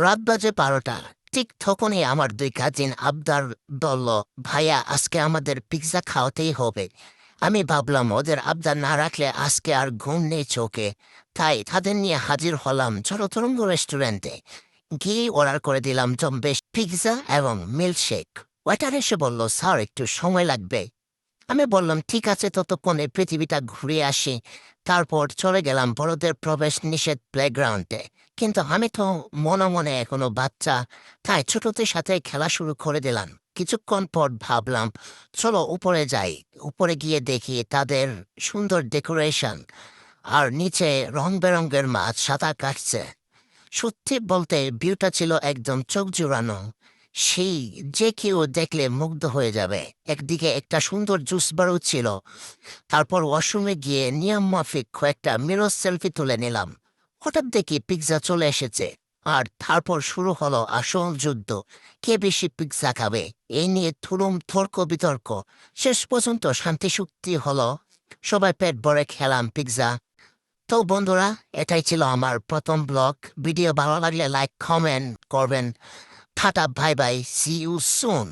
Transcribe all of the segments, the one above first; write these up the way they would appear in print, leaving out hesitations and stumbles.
রাত বাজে 12টা। ঠিক তখনই আমার দুই কাজিন আবদার বলল, ভাইয়া আজকে আমাদের পিৎজা খাওয়াতেই হবে। আমি ভাবলাম ওদের আবদার না রাখলে আজকে আর ঘুম নেই চোখে। তাই তাদের নিয়ে হাজির হলাম জলতরঙ্গ রেস্টুরেন্টে। গিয়ে অর্ডার করে দিলাম জম্বেশ পিৎজা এবং মিল্কশেক। ওয়েটার এসে বলল, স্যার একটু সময় লাগবে। আমি বললাম, ঠিক আছে, ততক্ষণে পৃথিবীটা ঘুরে আসি। তারপর চলে গেলাম বড়দের প্রবেশ নিষেধ প্লেগ্রাউন্ডে। কিন্তু আমি তো মনে মনে এখনো বাচ্চা, তাই ছোটদের সাথে খেলা শুরু করে দিলাম। কিছুক্ষণ পর ভাবলাম, চলো উপরে যাই। উপরে গিয়ে দেখি তাদের সুন্দর ডেকোরেশন, আর নিচে রং বেরঙের মাছ সাঁতার কাটছে। সত্যি বলতে ভিউটা ছিল একদম চোখ জুড়ানো। সেই যে কেউ দেখলে মুগ্ধ হয়ে যাবে। একদিকে একটা সুন্দর জুস বারও ছিল। তারপর ওয়াশরুমে গিয়ে নিয়ম মাফিক কয়েকটা মিরর সেলফি তুলে নিলাম। হঠাৎ দেখি পিৎজা চলে এসেছে। আর তারপর শুরু হলো আসল যুদ্ধ। কে বেশি পিৎজা খাবে এই নিয়ে থুলুম তর্ক বিতর্ক। শেষ পর্যন্ত শান্তি চুক্তি হলো। সবাই পেট ভরে খেলাম পিৎজা। তো বন্ধুরা, এটাই ছিল আমার প্রথম ব্লগ। ভিডিও ভালো লাগলে লাইক কমেন্ট করবেন। Tata, bye bye, see you soon.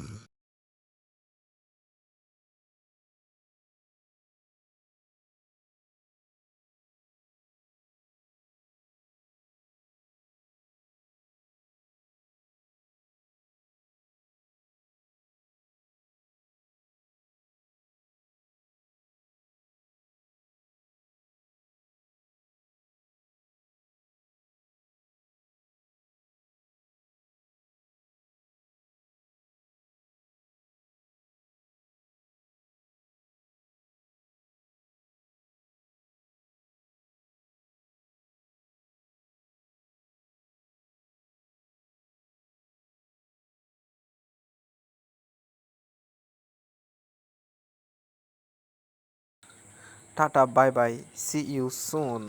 Tata, bye bye, see you soon.